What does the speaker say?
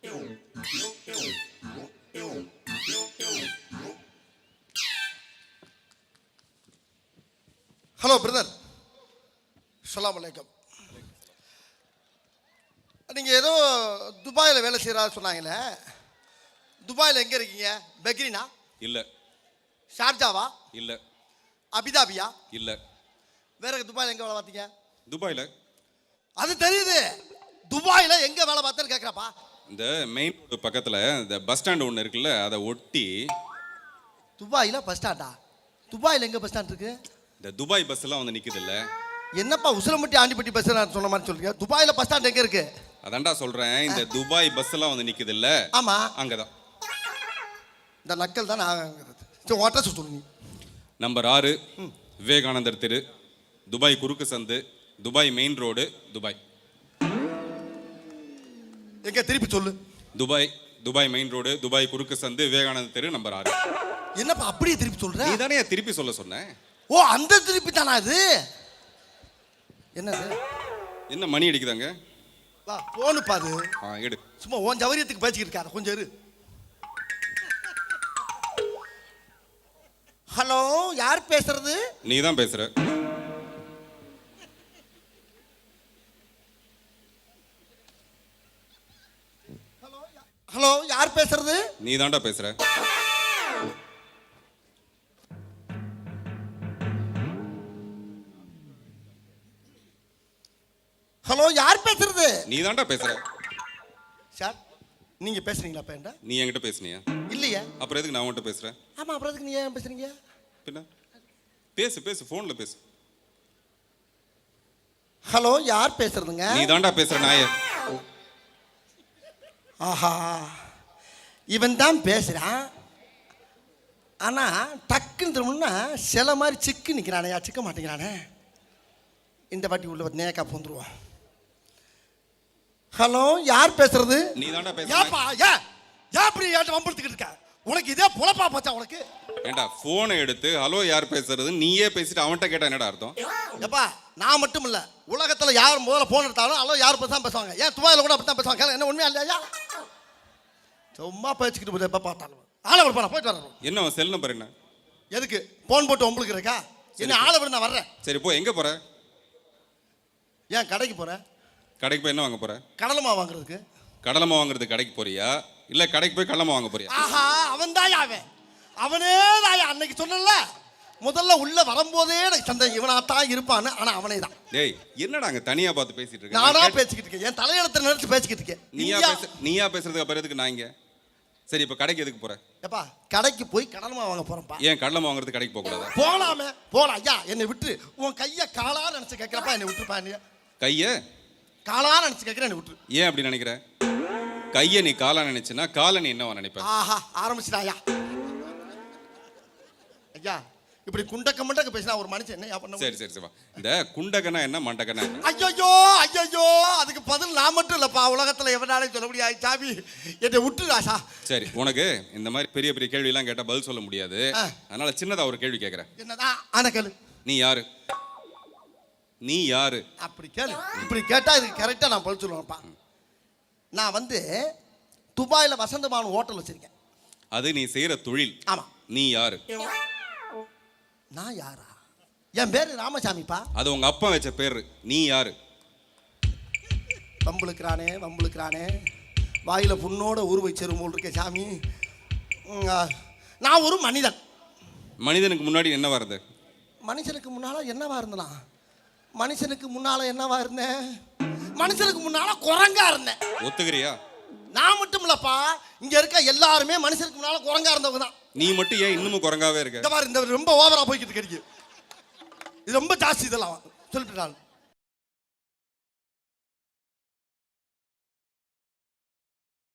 Hello brother, அஸ்ஸலாமு அலைக்கும். நீங்கள் ஏதோ துபாயில் வேலை செய்கிறா சொன்னாங்களே, துபாயில் எங்கே இருக்கீங்க? பெக்ரினா? இல்லை. ஷார்ஜாவா? இல்லை. அபிதாபியா? இல்லை. வேற துபாயில் எங்கே வேலை பார்த்தீங்க? துபாயில். அது தெரியுது, துபாயில் எங்கே வேலை பார்த்தேன்னு கேட்குறப்பா. இந்த மெயின் ரோடு பக்கத்தில் இந்த பஸ் ஸ்டாண்டு ஒன்று இருக்குல்ல, அதை ஒட்டி. துபாயில் பஸ் ஸ்டாண்டா? துபாயில் எங்கே பஸ் ஸ்டாண்ட் இருக்கு? இந்த துபாய் பஸ் எல்லாம் வந்து நிற்குது இல்லை? என்னப்பா உசிலம்பட்டி ஆண்டிப்பட்டி பஸ் சொன்ன மாதிரி சொல்றீங்க? துபாயில் பஸ் ஸ்டாண்ட் எங்கே இருக்கு? அதான்டா சொல்கிறேன், இந்த துபாய் பஸ் எல்லாம் வந்து நிற்குது இல்லை? ஆமாம், அங்கே தான். இந்த நக்கல் தான் ஆகிறது. சரி, அட்ரஸ் சொல்லுங்க. நம்பர் 6 விவேகானந்தர் தெரு, துபாய் குறுக்கு சந்து, துபாய் மெயின் ரோடு, துபாய். எங்க திருப்பி சொல்லு. துபாய் மெயின் ரோடு, துபாய் குறுக்கு சந்து, விவேகானந்தர் தெரு, நம்பர் 6. என்னப்பா அப்படியே திருப்பி சொல்ற? நீ தானே திருப்பி சொல்ல சொன்னேன். ஓ, அந்த திருப்பி தானா இது? என்னது? என்ன மணி அடிக்குதாங்க? வா போனு பாரு. எடு. சும்மா உன் ஜவரியத்துக்கு பேசிக்கிட்டு இருக்காரு, கொஞ்சம் இரு. ஹலோ, யார் பேசுறது? நீ தான் பேசுற. ஹலோ, யார் பேசுறது? நீ தான்டா பேசுற. ஹலோ, யார் பேசுறது? நீ தான்டா பேசுற. சார், நீங்க பேசுறீங்களா? பேண்டா நீ என்கிட்ட பேசுனியா? இல்லையா. அப்புறம் எதுக்கு நான் உன்கிட்ட பேசுறேன்? ஆமா, அப்புறம் எதுக்கு நீ ஏன் பேசுறீங்க? பின்ன பேசு போன்ல பேசு. ஹலோ, யார் பேசுறதுங்க? நீ தான்டா பேசுற நாயே. ஆஹா, இவன் தான் பேசுறான். ஆனா டக்குன்னு திரும்பினா சில மாதிரி சிக்கு நிக்கிறானே, சிக்க மாட்டேங்கிறானே. இந்த வாட்டி உள்ள நேக்கா போந்துருவோம். ஹலோ, யார் பேசுறது? நீ தான்டா பேசுற. ஏப்பா, ஏன் இப்படி ஏட்ட வம்படுத்துக்கிட்டு இருக்க? உனக்கு இதே பொழப்பா போச்சா உனக்கு? ஏண்டா போனை எடுத்து ஹலோ யார் பேசுறது நீயே பேசிட்டு அவன்கிட்ட கேட்டா என்னடா அர்த்தம்? ஏப்பா, நான் மட்டும் இல்ல, உலகத்துல யார் முதல்ல போன் எடுத்தாலும் ஹலோ யார் பேசாம பேசுவாங்க. ஏன் துபாயில கூட அப்படித்தான் பேசுவாங்க. என்ன உண்மையா இல்லையா? சும்மா பேசிக்கிட்டு போய் எப்ப பார்த்தாலும் ஆளை விட போயிட்டு வரேன். என்ன உன் செல் நம்பர் என்ன? எதுக்கு போன் போட்டு உங்களுக்கு இருக்கா? என்ன ஆளை விட நான் வர்றேன். சரி போ. எங்க போற? ஏன் கடைக்கு போறேன்? கடைக்கு போய் என்ன வாங்க போற? கடலமா வாங்குறதுக்கு. கடலமா வாங்குறதுக்கு கடைக்கு போறியா இல்ல கடைக்கு போய் கடலமா வாங்க போறியா? ஆஹா, அவன் தாயா அவனே தாயா. அன்னைக்கு சொன்னல, முதல்ல உள்ள வரும்போதே எனக்கு சந்தேகம் இவனாத்தான் இருப்பான்னு. ஆனா அவனே தான். டேய், என்னடா அங்க தனியா பார்த்து பேசிட்டு இருக்க? நானா பேசிக்கிட்டு இருக்கேன், என் தலையெழுத்தை நினைச்சு பேசிக்கிட்டு இருக்கேன். நீயா பேசுறதுக்கு அப்புறம் எதுக்கு நான் இங்க? சரி, இப்ப கடைக்கு எதுக்கு போற? ஏப்பா, கடைக்கு போய் கடலமா வாங்க போறேன்ப்பா. ஏன் கடலமா வாங்குறதுக்கு கடைக்கு போக கூடாதா? போலாமே, போலாம். ஐயா, என்னை விட்டு உன் கைய காலா நினைச்சு கேட்கிறப்பா என்னை விட்டுருப்பா. நீ கைய காலா நினைச்சு கேட்கிற என்னை விட்டுரு. ஏன் அப்படி நினைக்கிற? கைய நீ காலா நினைச்சுன்னா காலை நீ என்னவா நினைப்ப? ஆஹா, ஆரம்பிச்சுட்டாயா. ஐயா, இப்படி குண்டக்க மண்டக்க பேசினா ஒரு மனுஷன் என்ன பண்ண? சரி வா. இந்த குண்டகனா என்ன மண்டகனா என்ன? ஐயோ, அதுக்கு பதில் நான் மட்டும் இல்லப்பா, உலகத்துல எவனாலே சொல்ல முடியாது. சாமி, என்னை விட்டுராசா. சரி, உனக்கு இந்த மாதிரி பெரிய பெரிய கேள்வி எல்லாம் கேட்டா பதில் சொல்ல முடியாது. அதனால சின்னதா ஒரு கேள்வி கேட்கிறேன். என்னதான்? ஆனா கேளு. நீ யாரு? அப்படி கேளு. இப்படி கேட்டா இதுக்கு கரெக்டா நான் பதில் சொல்லுவேன்ப்பா. நான் வந்து துபாயில வசந்தமான ஹோட்டல் வச்சிருக்கேன். அது நீ செய்யற தொழில். ஆமா. நீ யாரு? நான் யாரா? என் பேரு ராமசாமிப்பா. அது உங்க அப்பா வச்ச பேரு. நீ யாரு? வம்புளுக்குறானே வாயில புண்ணோட ஊர் வச்சிரும் போல் இருக்க சாமி. நான் ஒரு மனிதன். மனிதனுக்கு முன்னாடி என்னவா இருந்த? மனுஷனுக்கு முன்னால என்னவா இருந்தேன்? மனுஷனுக்கு முன்னால என்னவா இருந்தேன்? மனுஷனுக்கு முன்னால குரங்கா இருந்தேன். ஒத்துக்கிறியா? நான் மட்டும் இல்லப்பா, இங்க இருக்க எல்லாருமே மனுஷனுக்கு முன்னால குரங்கா இருந்தவங்க தான். நீ மட்டும் ஏன் இன்னமும் குரங்காவே இருக்க? இந்த ரொம்ப ஓவரா போய்கிட்டு கிடைக்கு. இது ரொம்ப ஜாஸ்தி. இதெல்லாம் சொல்லிட்டு